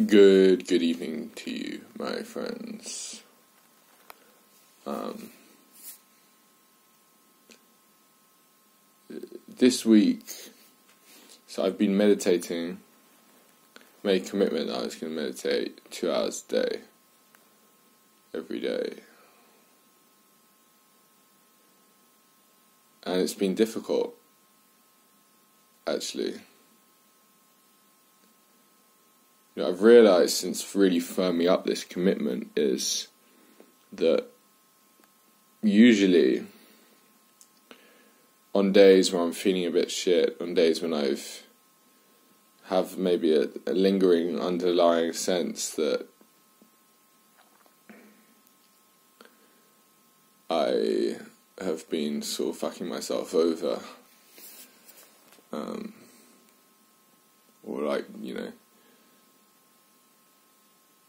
Good evening to you, my friends. This week, so I've been meditating, made a commitment that I was going to meditate 2 hours a day, every day. And it's been difficult, actually. I've realised since really firming up this commitment is that usually on days where I'm feeling a bit shit, on days when have maybe a lingering underlying sense that I have been sort of fucking myself over, or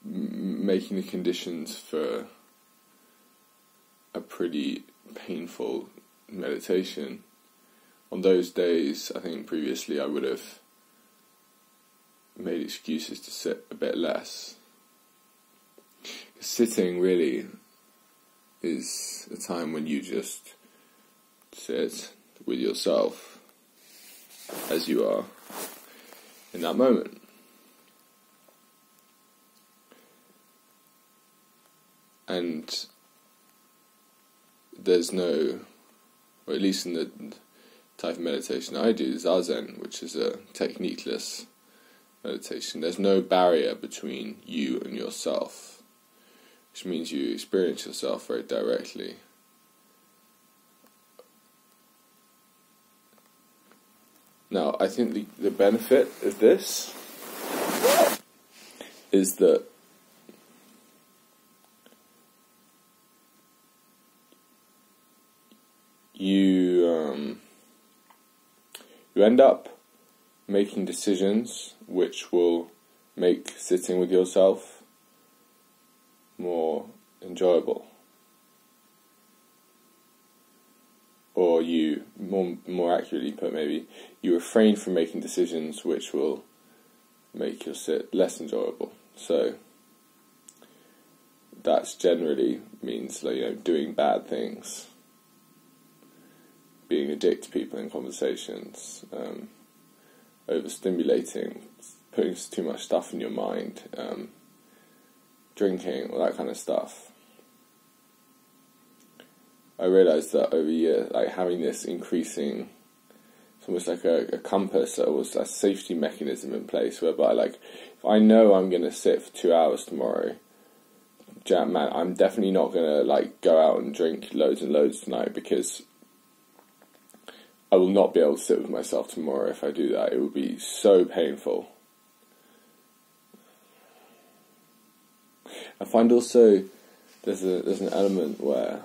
making the conditions for a pretty painful meditation. On those days, I think previously I would have made excuses to sit a bit less. Sitting really is a time when you just sit with yourself as you are in that moment. And there's no, or at least in the type of meditation I do, Zazen, which is a techniqueless meditation, there's no barrier between you and yourself, which means you experience yourself very directly. Now, I think the benefit of this is that you end up making decisions which will make sitting with yourself more enjoyable, or you more accurately put, maybe you refrain from making decisions which will make your sit less enjoyable. So that's generally means doing bad things, being a dick to people in conversations, overstimulating, putting too much stuff in your mind, drinking, all that kind of stuff. I realised that over years, having this increasing, it's almost like a compass, or a safety mechanism in place, whereby if I know I'm going to sit for 2 hours tomorrow, man, I'm definitely not going to go out and drink loads and loads tonight, because I will not be able to sit with myself tomorrow. If I do that, it will be so painful. I find also there's an element where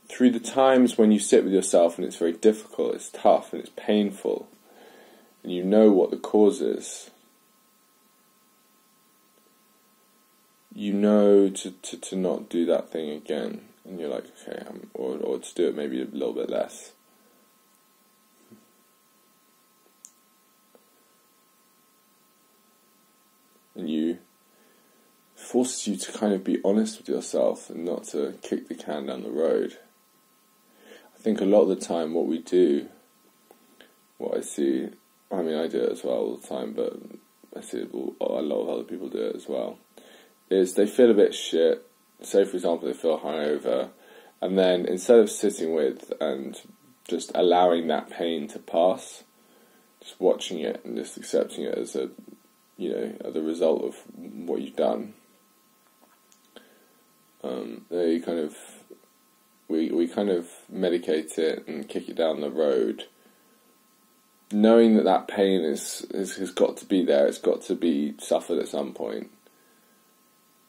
through the times when you sit with yourself and it's very difficult, it's tough and it's painful, and you know what the cause is, you know to not do that thing again, and you're like, okay, or to do it maybe a little bit less. And you forces you to kind of be honest with yourself and not to kick the can down the road. I think a lot of the time what I see, I mean I do it as well all the time, but I see a lot of other people do it as well, is they feel a bit shit. Say, for example, they feel hungover, and then instead of sitting with and just allowing that pain to pass, just watching it and just accepting it as the result of what you've done, they we kind of medicate it and kick it down the road, knowing that pain has got to be there, it's got to be suffered at some point.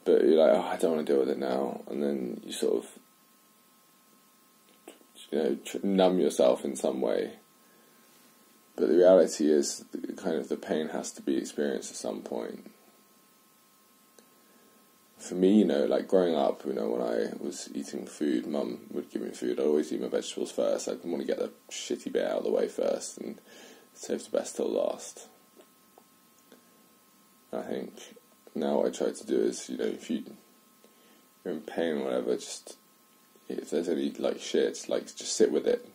But you're like, I don't want to deal with it now, and then you sort of, numb yourself in some way. But the reality is, the pain has to be experienced at some point. for me, you know, like growing up, you know, when I was eating food, Mum would give me food. I'd always eat my vegetables first. I'd want to get the shitty bit out of the way first and save the best till last. I think now what I try to do is, you know, if you're in pain or whatever, just, if there's any, like, shit, like, just sit with it.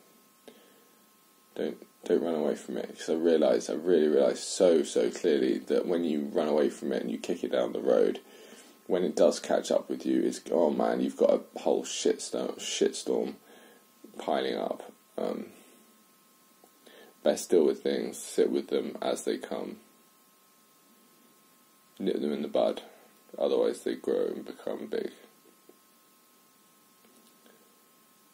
Don't run away from it, because I really realised so clearly that when you run away from it and you kick it down the road, when it does catch up with you, it's, oh man, you've got a whole shitstorm piling up. Best deal with things, sit with them as they come, nip them in the bud, otherwise they grow and become big.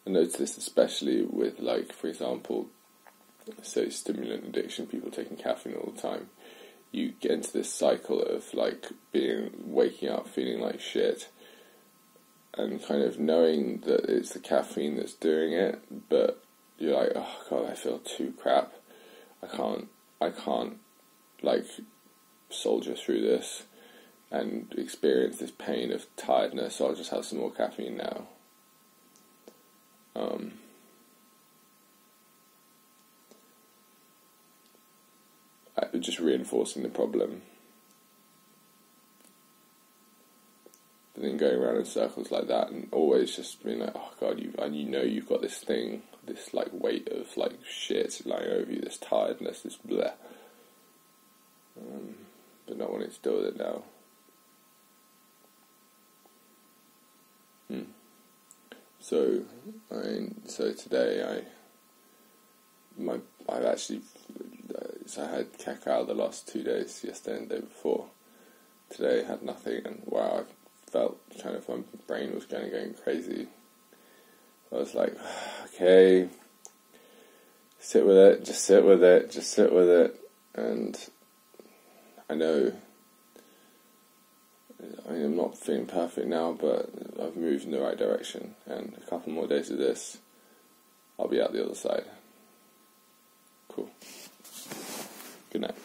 I notice this especially with, like, for example, say stimulant addiction, people taking caffeine all the time. You get into this cycle of, like, waking up feeling like shit and kind of knowing that it's the caffeine that's doing it, but you're like, oh god, I feel too crap. I can't like soldier through this and experience this pain of tiredness, so I'll just have some more caffeine now. Just reinforcing the problem, but then going around in circles like that, and always just being like, oh god, you know you've got this thing, this like weight of like shit lying over you, this tiredness, this bleh, but not wanting to deal with it now. So today I've actually. So I had cacao the last 2 days, yesterday and the day before. Today I had nothing, and wow, I felt kind of, my brain was going crazy. I was like, okay, sit with it, just sit with it, and I know, I mean, I'm not feeling perfect now, but I've moved in the right direction, and a couple more days of this, I'll be out the other side. Cool. Good night.